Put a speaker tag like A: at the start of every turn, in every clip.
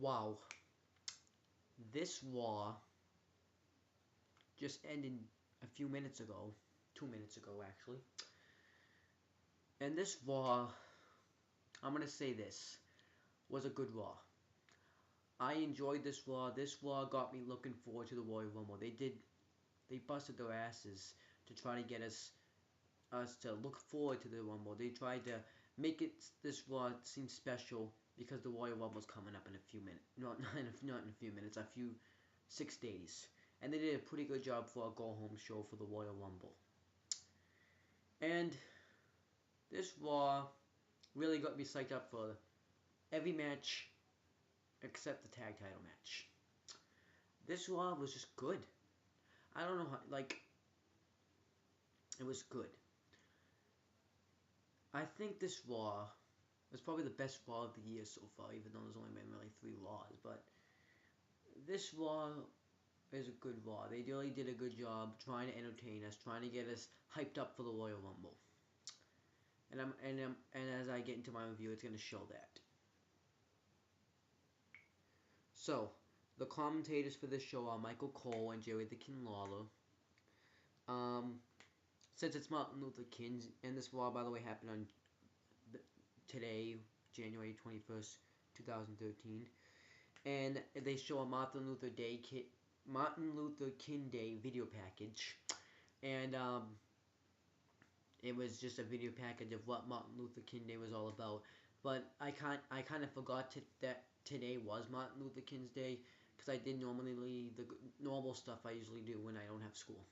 A: Wow, this Raw just ended a few minutes ago, 2 minutes ago actually. And this Raw, I'm gonna say this, was a good Raw. I enjoyed this Raw. This Raw got me looking forward to the Royal Rumble. They busted their asses to try to get us to look forward to the Rumble. They tried to make this Raw seem special because the Royal Rumble's coming up in a few minutes. Not in a few minutes, a few 6 days. And they did a pretty good job for a go-home show for the Royal Rumble. And this Raw really got me psyched up for every match except the tag title match. This Raw was just good. I don't know how, like, it was good. I think this Raw was probably the best Raw of the year so far, even though there's only been really 3 Raws. But this Raw is a good Raw. They really did a good job trying to entertain us, trying to get us hyped up for the Royal Rumble. And as I get into my review, it's going to show that. So, the commentators for this show are Michael Cole and Jerry the King Lawler. Since it's Martin Luther King, and this Raw, by the way, happened on today, January 21st, 2013. And they show a Martin Luther King Day video package. And it was just a video package of what Martin Luther King Day was all about. But I kind of forgot that today was Martin Luther King's Day, because I did normally the normal stuff I usually do when I don't have school.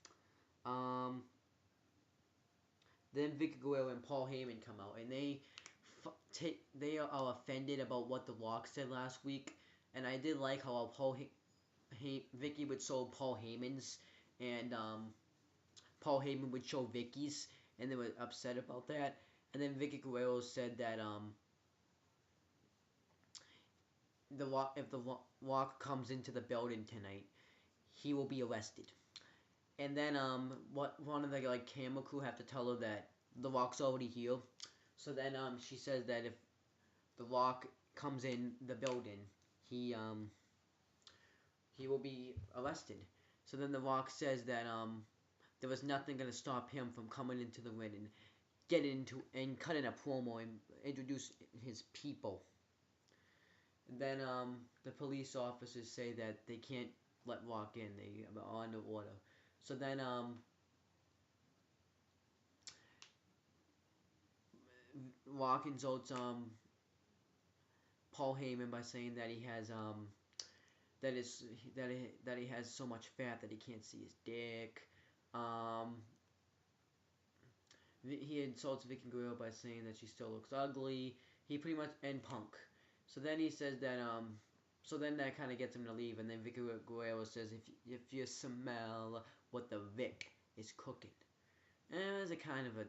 A: Then Vicky Guerrero and Paul Heyman come out, and they are offended about what The Rock said last week. And I did like how Vicky would show Paul Heyman's, and Paul Heyman would show Vicky's, and they were upset about that. And then Vicky Guerrero said that if The Rock comes into the building tonight, he will be arrested. And then one of the camera crew have to tell her that The Rock's already here. So then she says that if The Rock comes in the building, he will be arrested. So then The Rock says that there was nothing gonna stop him from coming into the ring and cutting a promo and introduce his people. And then the police officers say that they can't let Rock in. They are under order. So then Rock insults Paul Heyman by saying that he has that he has so much fat that he can't see his dick. He insults Vicky Guerrero by saying that she still looks ugly. He pretty much and Punk. So then he says that so then that kind of gets him to leave, and then Vicky Guerrero says if you smell what the Vic is cooking. And it was a kind of a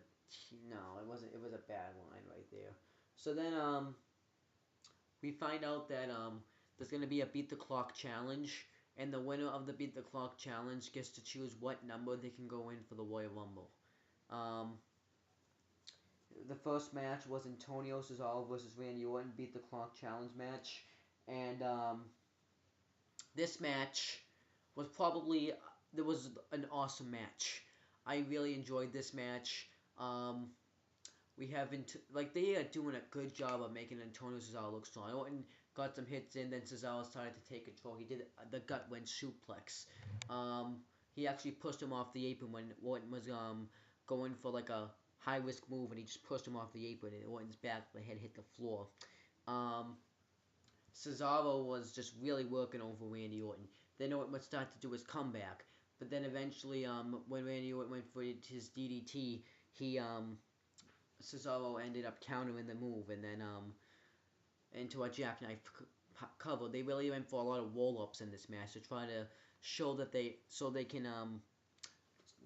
A: no, it wasn't. It was a bad line right there. So then we find out that there's gonna be a beat the clock challenge, and the winner of the beat the clock challenge gets to choose what number they can go in for the Royal Rumble. The first match was Antonio Cesaro versus Randy Orton beat the clock challenge match, and this match was probably an awesome match. I really enjoyed this match. We haven't they are doing a good job of making Antonio Cesaro look strong. Orton got some hits in, then Cesaro started to take control. He did the gut wrench suplex. He actually pushed him off the apron when Orton was going for like a high risk move, and he just pushed him off the apron, and Orton's back the head hit the floor. Cesaro was just really working over Randy Orton. Then Orton would start to do his comeback, but then eventually when Randy Orton went for his DDT, Cesaro ended up countering the move, and then into a jackknife cover. They really went for a lot of roll-ups in this match to try to show that they can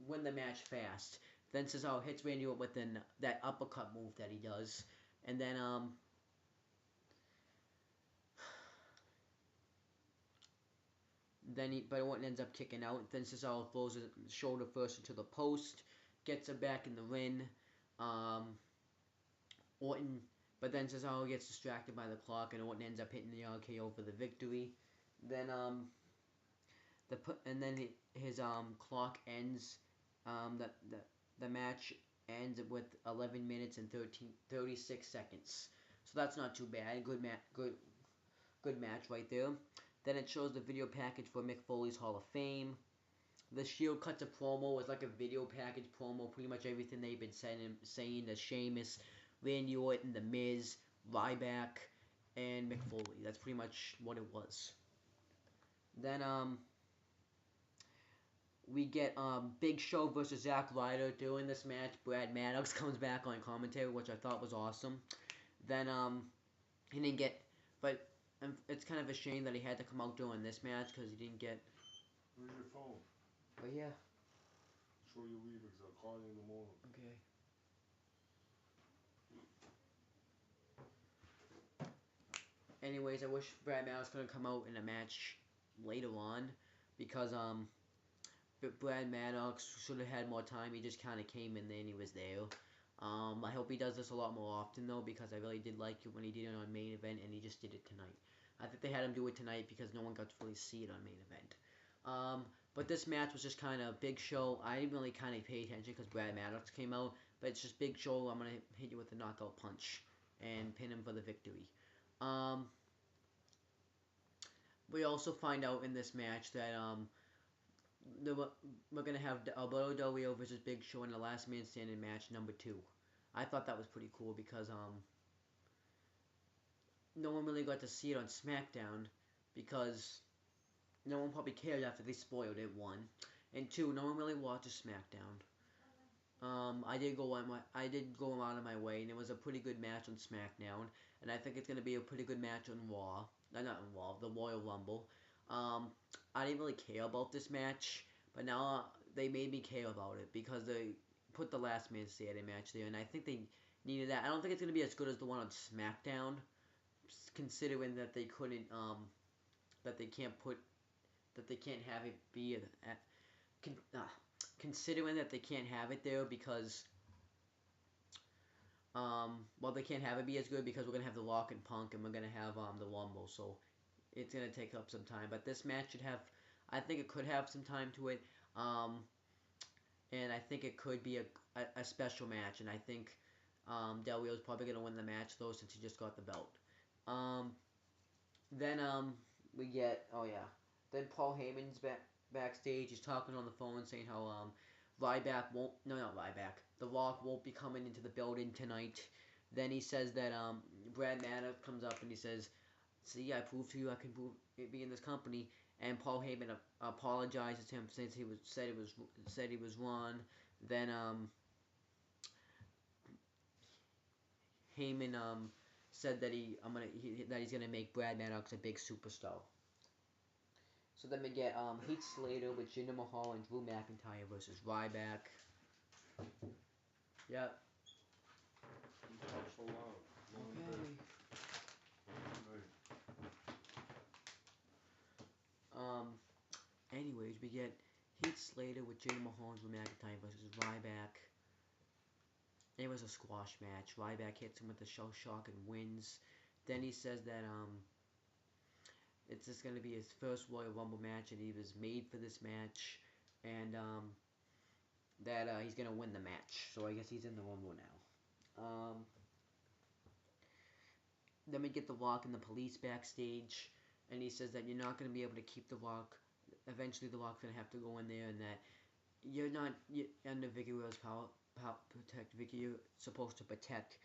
A: win the match fast. Then Cesaro hits Randy Orton with that uppercut move that he does, and then but Orton ends up kicking out. Then Cesaro throws his shoulder first into the post, gets him back in the ring. Orton But then Cesaro gets distracted by the clock, and Orton ends up hitting the RKO for the victory. Then and then his clock ends. The match ends with 11 minutes and 36 seconds. So that's not too bad. Good match right there. Then it shows the video package for Mick Foley's Hall of Fame. The Shield cuts a promo. It's like a video package promo. Pretty much everything they've been saying. The Sheamus, Randy Orton, The Miz, Ryback, and Mick Foley. That's pretty much what it was. Then we get Big Show versus Zack Ryder. During this match, Brad Maddox comes back on commentary, which I thought was awesome. Then he didn't get, but it's kind of a shame that he had to come out during this match because he didn't get.
B: Where's your phone?
A: Right here.
B: Sure you leave it, because I'll call you in the morning.
A: Okay. Anyways, I wish Brad Maddox could have come out in a match later on because Brad Maddox should have had more time. He just kind of came in there and he was there. I hope he does this a lot more often though because I really did like it when he did it on Main Event and he just did it tonight. I think they had him do it tonight because no one got to really see it on Main Event. But this match was just kind of Big Show. I didn't really kind of pay attention because Brad Maddox came out. But it's just Big Show. I'm going to hit you with a knockout punch and pin him for the victory. We also find out in this match that we're going to have Alberto Del Rio versus Big Show in the Last Man Standing match number 2. I thought that was pretty cool because no one really got to see it on SmackDown because no one probably cared after they spoiled it, 1. And 2, no one really watches SmackDown. I did go out of my way, and it was a pretty good match on SmackDown, and I think it's going to be a pretty good match on Raw. Not on Raw, the Royal Rumble. I didn't really care about this match, but now they made me care about it because they put the Last Man Standing match there, and I think they needed that. I don't think it's going to be as good as the one on SmackDown, considering that they couldn't, that they can't have it be considering that they can't have it there because well, they can't have it be as good because we're gonna have the Rock and Punk and we're gonna have the Rumble, so it's gonna take up some time. But this match should have, I think it could have some time to it, and I think it could be a special match, and I think Del Rio's probably gonna win the match though since he just got the belt. Then we get then Paul Heyman's backstage. He's talking on the phone saying how The Rock won't be coming into the building tonight. Then he says that Brad Maddox comes up and he says, "See, I proved to you I can be in this company." And Paul Heyman apologizes to him since he said he was wrong. Then Heyman said that he's gonna make Brad Maddox a big superstar. So then we get Heath Slater with Jinder Mahal and Drew McIntyre versus Ryback. Yep.
B: You talk so loud.
A: Okay. Anyways, we get Heath Slater with Jinder Mahal and Drew McIntyre versus Ryback. It was a squash match. Ryback hits him with the shell shock and wins. Then he says that it's just going to be his first Royal Rumble match, and he was made for this match, and that he's going to win the match. So I guess he's in the Rumble now. Then we get The Rock and the police backstage, and he says that you're not going to be able to keep The Rock. Eventually, The Rock's going to have to go in there, and that you're not under Vicky Rose's power protect Vicky. You're supposed to protect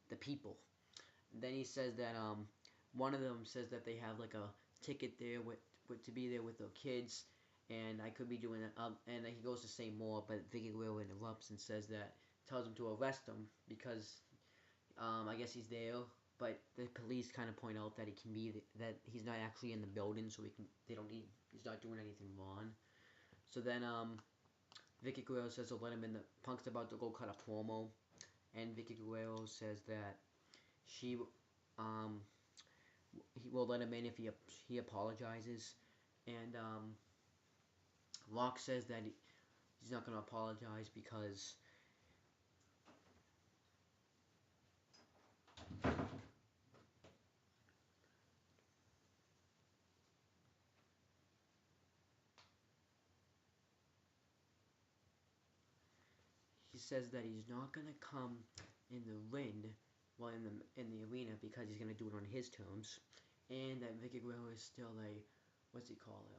A: the people. Then he says that one of them says that they have like a ticket there to be there with their kids, and I could be doing that. And he goes to say more, but Vicky Guerrero interrupts and tells him to arrest him because I guess he's there. But the police kind of point out that that he's not actually in the building, so he's not doing anything wrong. So then Vicky Guerrero says to let him in. The Punk's about to go cut a promo, and Vicky Guerrero says that he will let him in if he apologizes, and Rock says that he's not going to apologize because says that he's not gonna come in the ring, well, in the arena, because he's gonna do it on his terms, and that Vicky Guerrero is still a, what's he call it?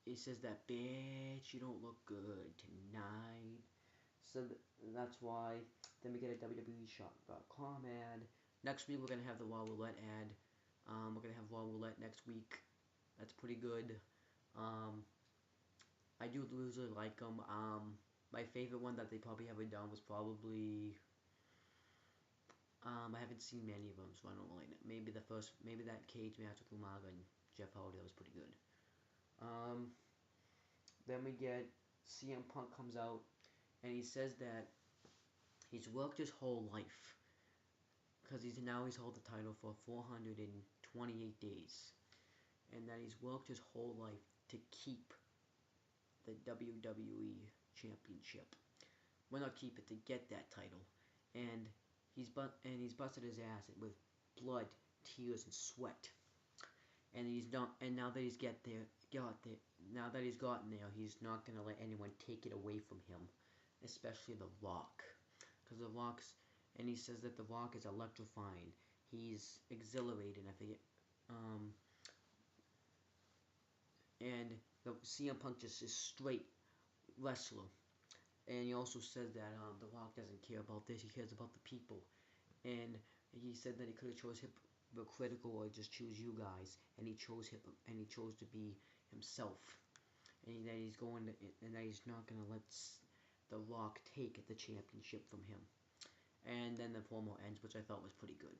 A: He says that, bitch, you don't look good tonight. So that's why. Then we get a WWE Shop.com ad. Next week we're gonna have the Raw Roulette ad. We're gonna have Raw Roulette next week. That's pretty good. I do usually like them. My favorite one that they probably haven't done was probably. I haven't seen many of them, so I don't really know. Maybe the first, maybe that cage match with Umaga and Jeff Hardy, that was pretty good. Then we get CM Punk comes out, and he says that he's worked his whole life, because he's held the title for 428 days, and that he's worked his whole life to keep the WWE Championship. Well, not keep it, to get that title, and he's busted his ass with blood, tears, and sweat. And he's not. And now that he's now that he's gotten there, he's not gonna let anyone take it away from him, especially The Rock, because The Rock's. And he says that The Rock is electrifying. He's exhilarating. I forget. And the CM Punk just is straight wrestler. And he also says that The Rock doesn't care about this. He cares about the people. And he said that he could have chose hypocritical or just choose you guys, and he chose to be himself, and that he's not gonna let The Rock take the championship from him. And then the promo ends, which I thought was pretty good.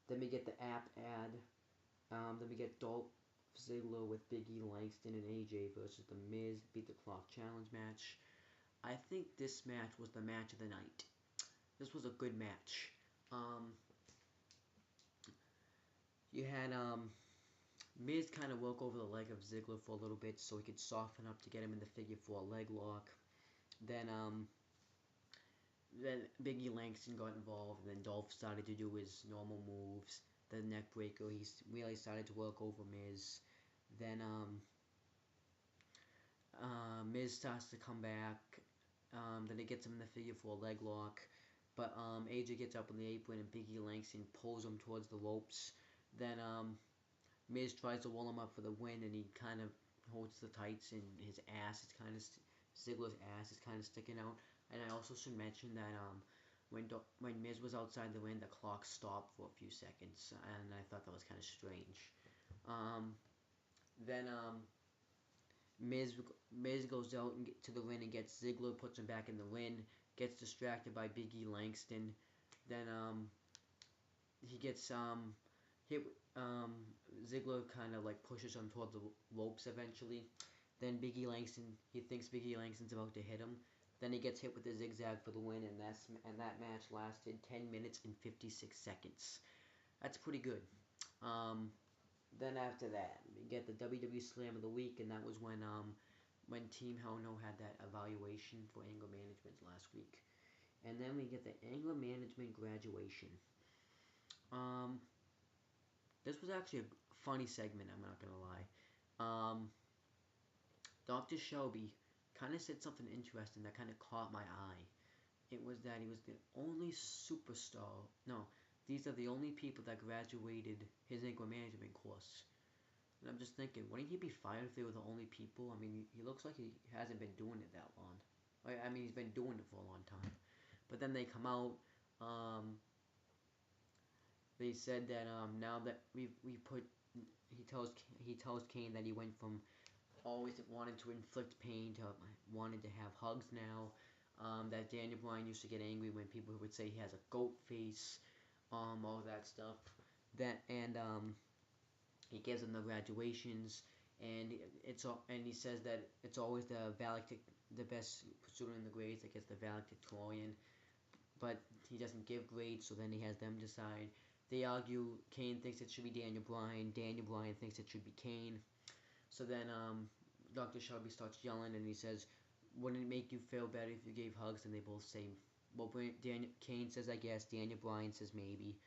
A: Then we get the app ad. Then we get Dolph Ziggler with Big E, Langston, and AJ versus The Miz Beat the Clock Challenge match. I think this match was the match of the night. This was a good match. You had Miz kind of work over the leg of Ziggler for a little bit so he could soften up to get him in the figure 4 leg lock. Then Big E Langston got involved, and then Dolph started to do his normal moves. The neck breaker, he really started to work over Miz. Then Miz starts to come back. Then it gets him in the figure 4 leg lock. But AJ gets up on the apron, and Big E Langston pulls him towards the ropes. Then Miz tries to wall him up for the win, and he kind of holds the tights, and his ass is kind of Ziggler's ass is kind of sticking out. And I also should mention that when Miz was outside the ring, the clock stopped for a few seconds, and I thought that was kind of strange. Then Miz goes out to the ring and gets Ziggler, puts him back in the ring, gets distracted by Big E Langston. Then he gets hit. Ziggler kind of like pushes him towards the ropes eventually. Then Big E Langston, he thinks Big E Langston's about to hit him. Then he gets hit with the zigzag for the win, and that match lasted 10 minutes and 56 seconds. That's pretty good. Then after that, we get the WWE Slam of the Week, and that was when Team Hell No had that evaluation for anger management last week. And then we get the anger management graduation. This was actually a funny segment, I'm not gonna lie. Dr. Shelby kind of said something interesting that kind of caught my eye. It was that he was the only superstar. No, these are the only people that graduated his anger management course. And I'm just thinking, wouldn't he be fired if they were the only people? I mean, he looks like he hasn't been doing it that long. I mean, he's been doing it for a long time. But then they come out. They said that now that he tells Kane that he went from always wanted to inflict pain to wanting to have hugs now. That Daniel Bryan used to get angry when people would say he has a goat face, all that stuff. He gives them the graduations, and he says that it's always the best student in the grades that gets the valedictorian, but he doesn't give grades, so then he has them decide. They argue. Kane thinks it should be Daniel Bryan. Daniel Bryan thinks it should be Kane. So then Dr. Shelby starts yelling, and he says, wouldn't it make you feel better if you gave hugs? And they both say, well, Kane says, I guess. Daniel Bryan says, maybe.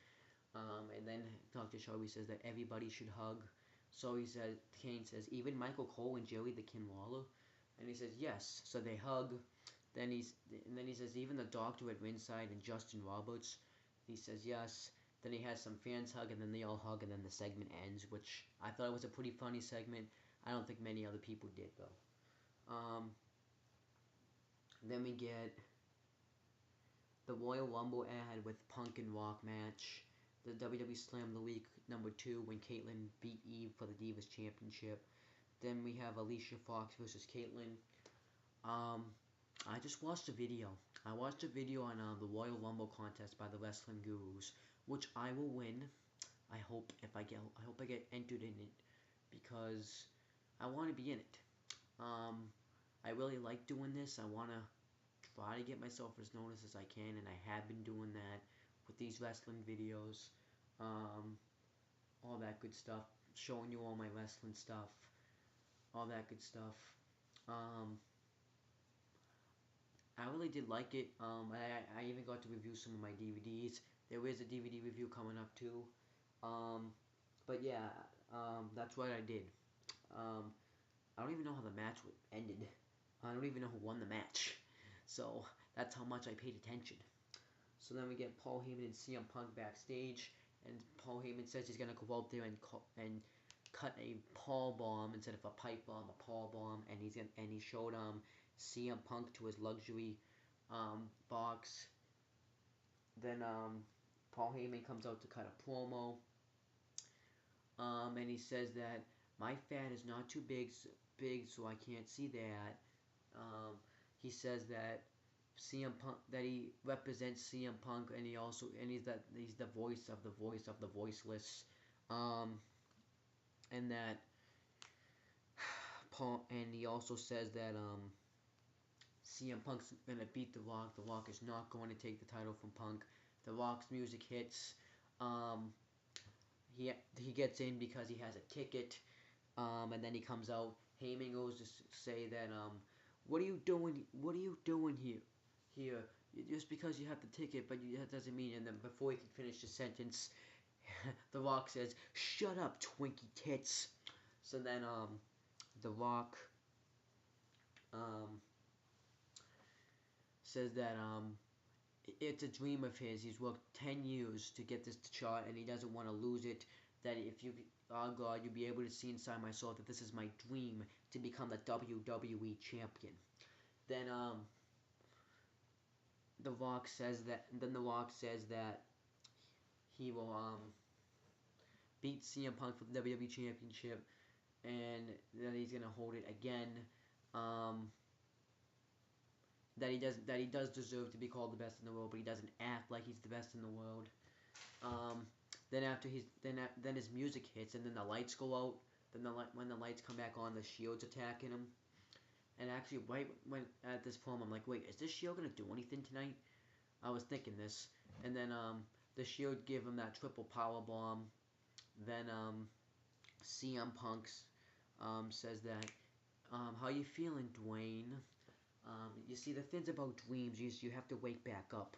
A: And then Dr. Shelby says that everybody should hug. So Kane says, even Michael Cole and Jerry the King Lawler. And he says, yes. So they hug. And then he says, even the doctor at ringside and Justin Roberts. He says, yes. Then he has some fans hug, and then they all hug, and then the segment ends, which I thought it was a pretty funny segment. I don't think many other people did, though. Then we get the Royal Rumble ad with Punk and Rock match. The WWE Slam the Week #2 when Caitlyn beat Eve for the Divas Championship. Then we have Alicia Fox versus Caitlyn. I just watched a video. I watched a video on the Royal Rumble contest by the Wrestling Gurus, which I will win. I hope I get entered in it because I want to be in it. I really like doing this. I want to try to get myself as noticed as I can, and I have been doing that with these wrestling videos, all that good stuff, showing you all my wrestling stuff, all that good stuff. I really did like it. I even got to review some of my DVDs. There is a DVD review coming up too. But yeah, that's what I did. I don't even know how the match ended. I don't even know who won the match. So that's how much I paid attention. So then we get Paul Heyman and CM Punk backstage, and Paul Heyman says he's gonna go out there and cut a Paul bomb instead of a pipe bomb, a Paul bomb, and he showed CM Punk to his luxury box. Then Paul Heyman comes out to cut a promo, and he says that my fan is not too big, so I can't see that. He says that CM Punk, that he represents CM Punk, and he's the voice of the voiceless, and that and he also says that CM Punk's gonna beat The Rock. The Rock is not going to take the title from Punk. The Rock's music hits. He gets in because he has a ticket. And then he comes out. Heyman goes to say that what are you doing? What are you doing here? Just because you have the ticket, but that doesn't mean. And then before he can finish the sentence, The Rock says, "Shut up, Twinkie tits." So then The Rock says that it's a dream of his. He's worked 10 years to get this shot, and he doesn't want to lose it. That if you, oh God, you'll be able to see inside my soul that this is my dream to become the WWE champion. Then The Rock says that. Then The Rock says that he will beat CM Punk for the WWE championship, and then he's gonna hold it again. That he does deserve to be called the best in the world, but he doesn't act like he's the best in the world. Then after then his music hits, and then the lights go out. Then when the lights come back on, the Shield's attacking him. And actually, right when at this point, I'm like, wait, is this Shield gonna do anything tonight? I was thinking this, and then the Shield give him that triple power bomb. Then CM Punk says that, how you feeling, Dwayne? You see, the things about dreams, you have to wake back up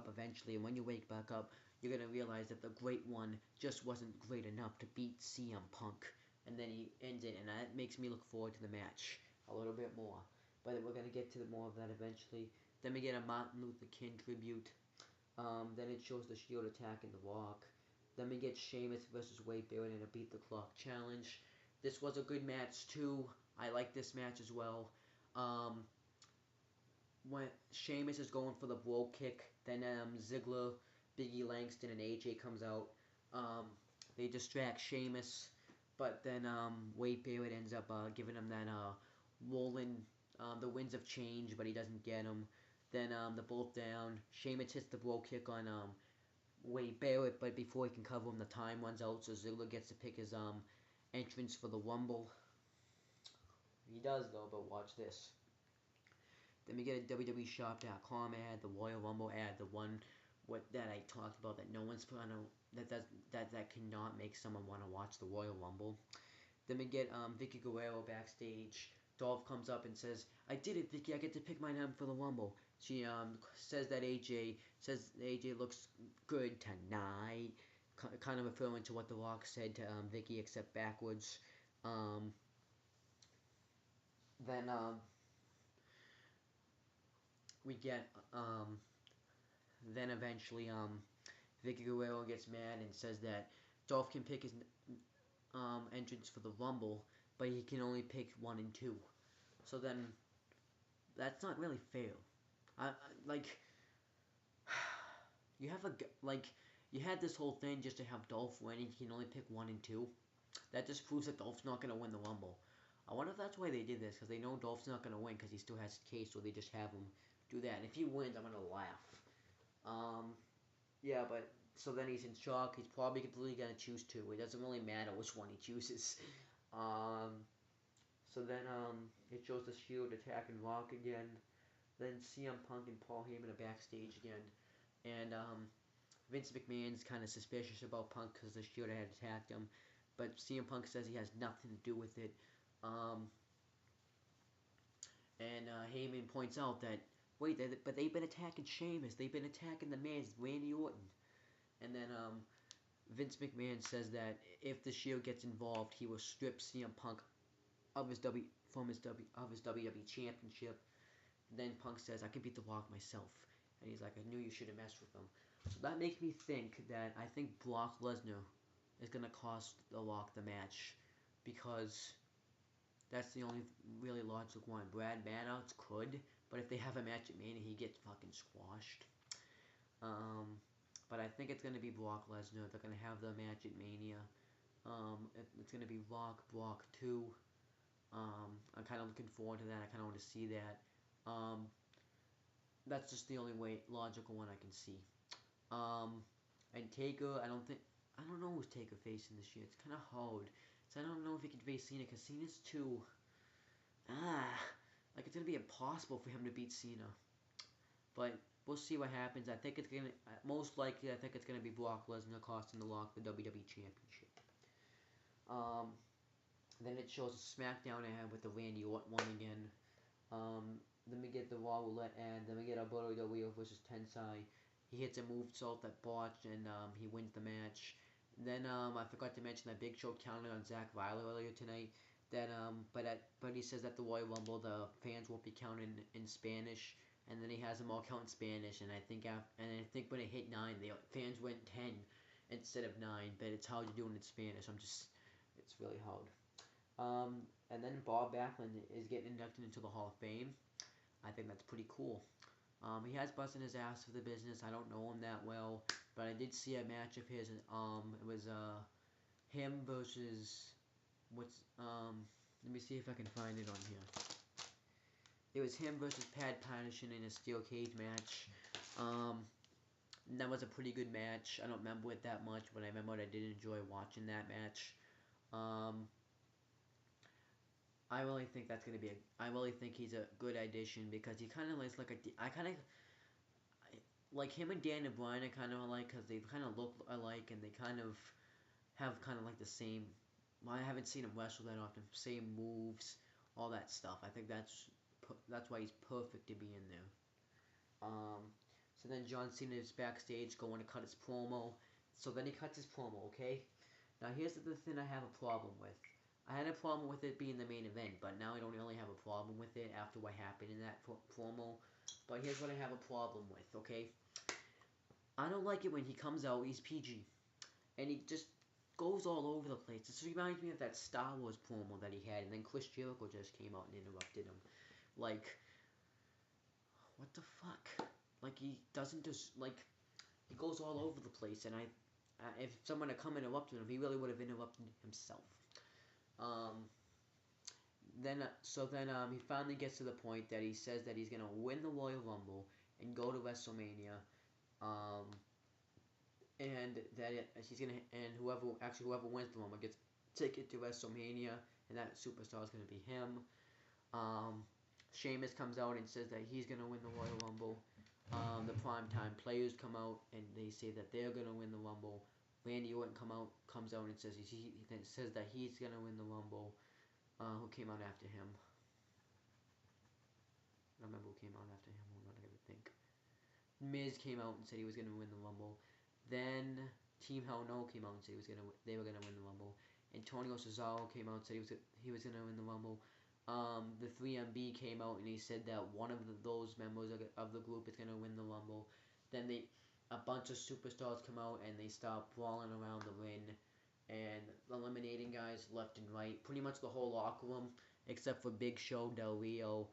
A: eventually, and when you wake back up, you're going to realize that the Great One just wasn't great enough to beat CM Punk. And then he ends it, and that makes me look forward to the match a little bit more. But we're going to get to more of that eventually. Then we get a Martin Luther King tribute. Then it shows the Shield attacking The Rock. Then we get Sheamus versus Wade Barrett in a Beat the Clock challenge. This was a good match too. I like this match as well. When Sheamus is going for the blow kick, then Ziggler, Biggie Langston, and AJ comes out. They distract Sheamus, but then Wade Barrett ends up giving him that rolling, the winds of change, but he doesn't get him. Then they're both down. Sheamus hits the blow kick on Wade Barrett, but before he can cover him, the time runs out, so Ziggler gets to pick his entrance for the Rumble. He does though, but watch this. Then we get a WWE Shop.com ad, the Royal Rumble ad, the one that I talked about that no one's put on that cannot make someone want to watch the Royal Rumble. Then we get Vicky Guerrero backstage. Dolph comes up and says, "I did it, Vicky. I get to pick my name for the Rumble." She says that AJ looks good tonight, kind of referring to what The Rock said to Vicky, except backwards. then we get then eventually Vicky Guerrero gets mad and says that Dolph can pick his entrance for the Rumble, but he can only pick 1 and 2. So then that's not really fair. Like you have you had this whole thing just to have Dolph win and he can only pick 1 and 2. That just proves that Dolph's not gonna win the Rumble. I wonder if that's why they did this, because they know Dolph's not gonna win because he still has his case, so they just have him do that. And if he wins, I'm gonna laugh. Yeah, but so then he's in shock. He's probably completely gonna choose 2. It doesn't really matter which one he chooses. So then it shows the Shield attacking Rock again. Then CM Punk and Paul Heyman are backstage again, and Vince McMahon's kind of suspicious about Punk because the Shield had attacked him, but CM Punk says he has nothing to do with it. And Heyman points out that wait, but they've been attacking Sheamus, they've been attacking the Miz, Randy Orton, and then Vince McMahon says that if the Shield gets involved, he will strip CM Punk of his WWE Championship. Then Punk says, "I can beat The Rock myself," and he's like, "I knew you should have messed with him." So that makes me think that I think Brock Lesnar is gonna cost The Rock the match because that's the only really logical one. Brad Maddox could, but if they have a match at Mania, he gets fucking squashed. But I think it's gonna be Brock Lesnar. They're gonna have the match at Mania. It's gonna be Brock 2. I'm kind of looking forward to that. I kind of want to see that. That's just the only logical one I can see. And Taker, I don't know who's Taker facing this year. It's kind of hard. So I don't know if he can face Cena because Cena's too, like it's gonna be impossible for him to beat Cena. But we'll see what happens. I think it's gonna most likely. I think it's gonna be Brock Lesnar costing The Rock the WWE Championship. Then it shows a SmackDown ad with the Randy Orton one again. Then we get the Raw Roulette ad. Then we get Alberto Del Rio versus Tensai. He hits a movesault that botched and he wins the match. Then I forgot to mention that Big Show counted on Zack Ryder earlier tonight. That but he says that the Royal Rumble the fans won't be counting in Spanish, and then he has them all count in Spanish. And I think when it hit 9, the fans went 10 instead of 9. But it's hard to do it in Spanish. It's really hard. And then Bob Backlund is getting inducted into the Hall of Fame. I think that's pretty cool. He has busted his ass for the business. I don't know him that well, but I did see a match of his. It was him versus let me see if I can find it on here. It was him versus Pat Patterson in a steel cage match. That was a pretty good match. I don't remember it that much, but I remember I did enjoy watching that match. I really think that's gonna be I really think he's a good addition because he kind of looks like I kind of like him and Daniel Bryan are kind of alike because they kind of look alike and they kind of have kind of like the same. Well, I haven't seen him wrestle that often. Same moves, all that stuff. I think that's why he's perfect to be in there. So then John Cena is backstage going to cut his promo. So then he cuts his promo. Okay. Now here's the thing I have a problem with. I had a problem with it being the main event, but now I don't really have a problem with it after what happened in that promo. But here's what I have a problem with, okay? I don't like it when he comes out, he's PG, and he just goes all over the place. This reminds me of that Star Wars promo that he had, and then Chris Jericho just came out and interrupted him. Like, what the fuck? Like, he doesn't just, like, he goes all over the place, and if someone had come interrupted him, he really would have interrupted himself. Then he finally gets to the point that he says that he's gonna win the Royal Rumble and go to WrestleMania, and whoever wins the Rumble gets a ticket to WrestleMania, and that superstar is gonna be him. Sheamus comes out and says that he's gonna win the Royal Rumble. The primetime players come out and they say that they're gonna win the Rumble. Randy Orton comes out and says that he's gonna win the Rumble. Who came out after him? I don't remember who came out after him. I'm not gonna think. Miz came out and said he was gonna win the Rumble. Then Team Hell No came out and said they were gonna win the Rumble. Antonio Cesaro came out and said he was gonna win the Rumble. the 3MB came out and he said that one of those members of the group is gonna win the Rumble. Then a bunch of superstars come out and they start brawling around the ring and eliminating guys left and right. Pretty much the whole locker room except for Big Show, Del Rio,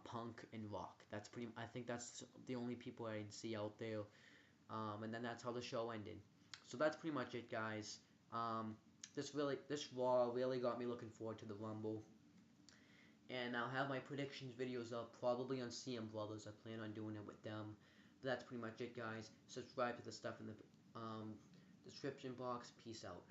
A: Punk, and Rock. I think that's the only people I see out there. And then that's how the show ended. So that's pretty much it, guys. This Raw really got me looking forward to the Rumble. And I'll have my predictions videos up probably on CM Brothers. I plan on doing it with them. But that's pretty much it, guys. Subscribe to the stuff in the description box. Peace out.